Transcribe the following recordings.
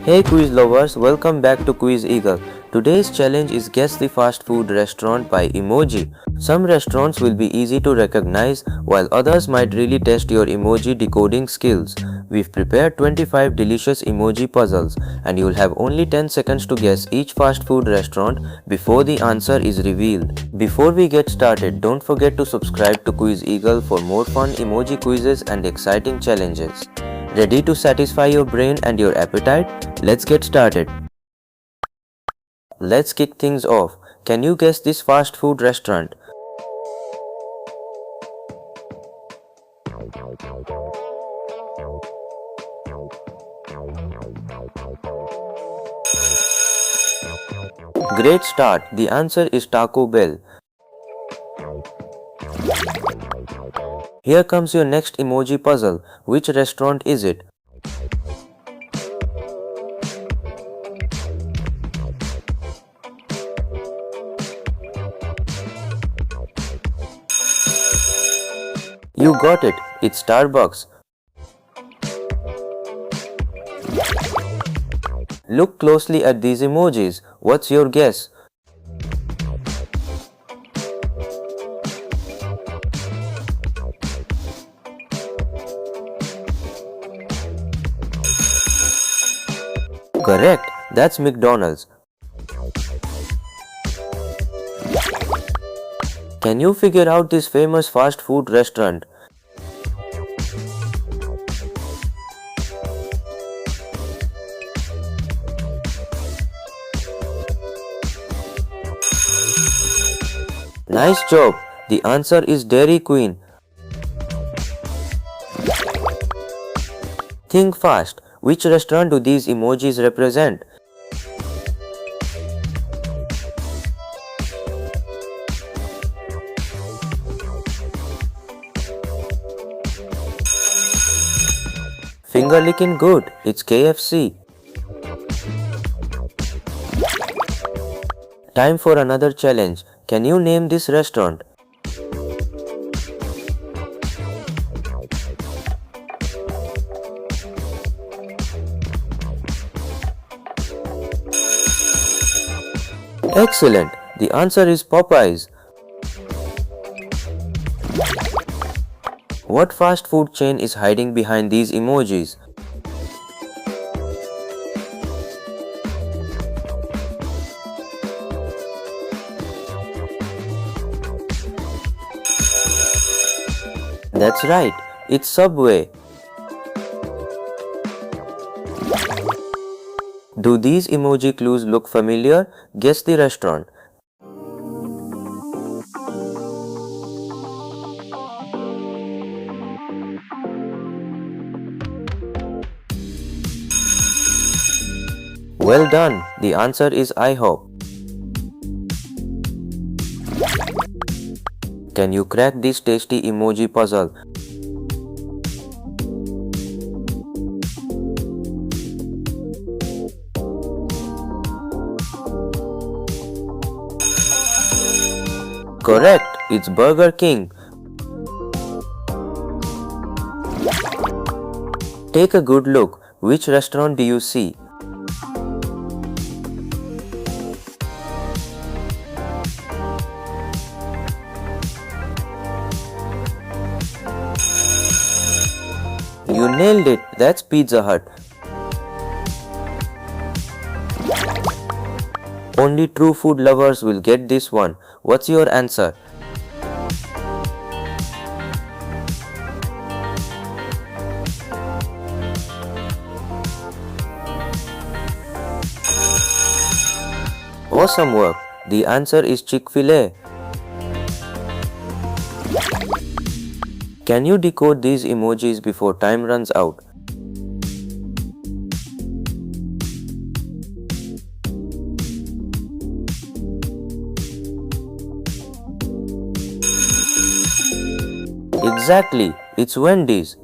Hey quiz lovers, welcome back to Quiz Eagle. Today's challenge is Guess the Fast Food Restaurant by Emoji. Some restaurants will be easy to recognize while others might really test your emoji decoding skills. We've prepared 25 delicious emoji puzzles and you'll have only 10 seconds to guess each fast food restaurant before the answer is revealed. Before we get started, don't forget to subscribe to Quiz Eagle for more fun emoji quizzes and exciting challenges. Ready to satisfy your brain and your appetite? Let's get started. Let's kick things off. Can you guess this fast food restaurant? Great start. The answer is Taco Bell. Here comes your next emoji puzzle. Which restaurant is it? You got it. It's Starbucks. Look closely at these emojis. What's your guess? Correct. That's McDonald's. Can you figure out this famous fast food restaurant? Nice job. The answer is Dairy Queen. Think fast. Which restaurant do these emojis represent? Finger licking good. It's KFC. Time for another challenge. Can you name this restaurant? Excellent. The answer is Popeyes. What fast food chain is hiding behind these emojis? That's right. It's Subway. Do these emoji clues look familiar? Guess the restaurant. Well done. The answer is IHOP. Can you crack this tasty emoji puzzle? Correct, it's Burger King. Take a good look. Which restaurant do you see? You nailed it. That's Pizza Hut. Only true food lovers will get this one. What's your answer? Awesome work. The answer is Chick-fil-A. Can you decode these emojis before time runs out? Exactly, it's Wendy's.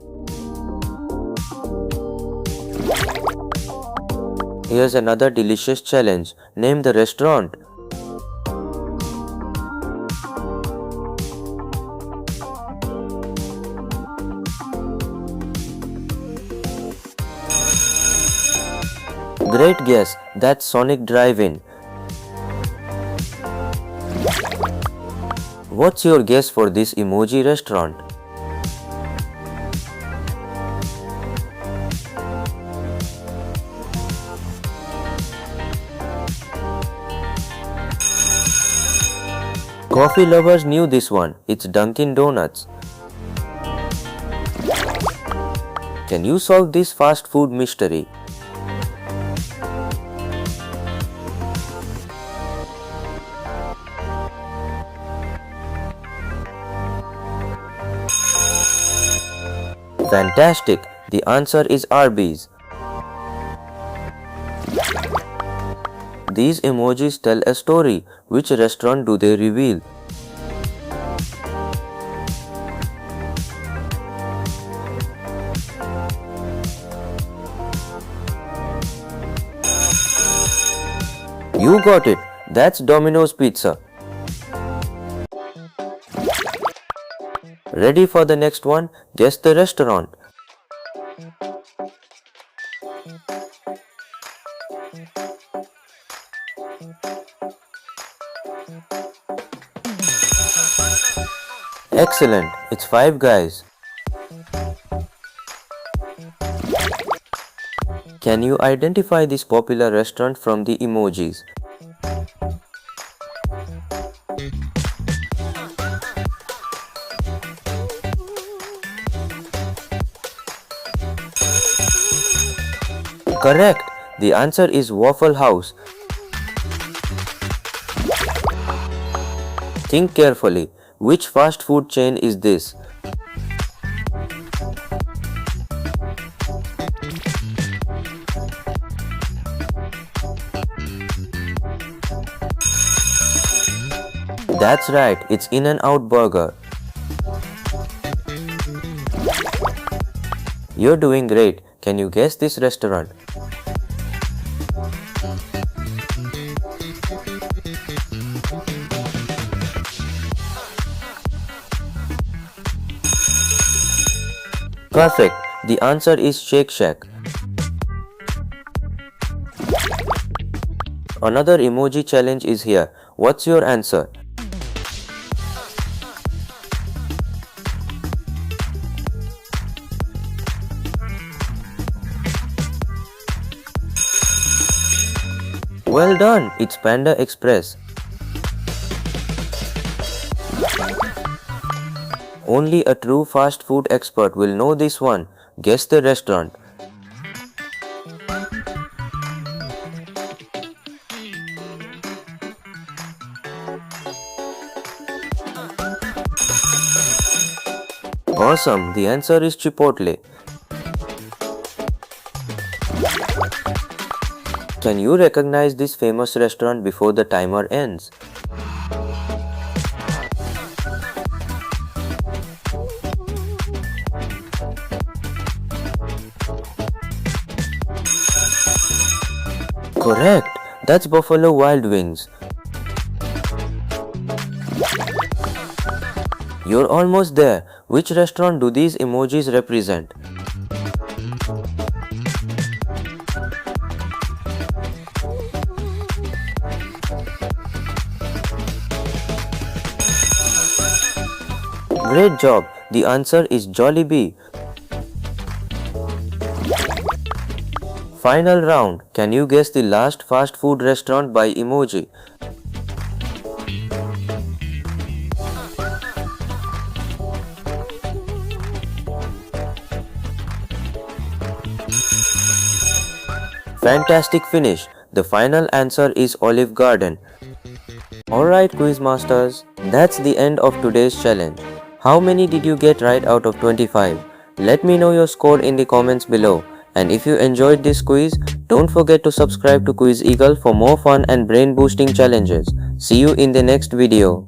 Here's another delicious challenge. Name the restaurant. Great guess, that's Sonic Drive-In. What's your guess for this emoji restaurant? Coffee lovers knew this one, it's Dunkin' Donuts. Can you solve this fast food mystery? Fantastic! The answer is Arby's. These emojis tell a story. Which restaurant do they reveal? You got it! That's Domino's Pizza. Ready for the next one? Guess the restaurant. Excellent! It's Five Guys. Can you identify this popular restaurant from the emojis? Correct! The answer is Waffle House. Think carefully. Which fast food chain is this? That's right, it's In-N-Out Burger. You're doing great. Can you guess this restaurant? Perfect. The answer is Shake Shack. Another emoji challenge is here. What's your answer? Well done, it's Panda Express. Only a true fast food expert will know this one. Guess the restaurant. Awesome, the answer is Chipotle. Can you recognize this famous restaurant before the timer ends? Correct! That's Buffalo Wild Wings. You're almost there. Which restaurant do these emojis represent? Great job! The answer is Jollibee. Final round. Can you guess the last fast food restaurant by emoji? Fantastic finish. The final answer is Olive Garden. Alright quiz masters, that's the end of today's challenge. How many did you get right out of 25? Let me know your score in the comments below. And if you enjoyed this quiz, don't forget to subscribe to Quiz Eagle for more fun and brain boosting challenges. See you in the next video.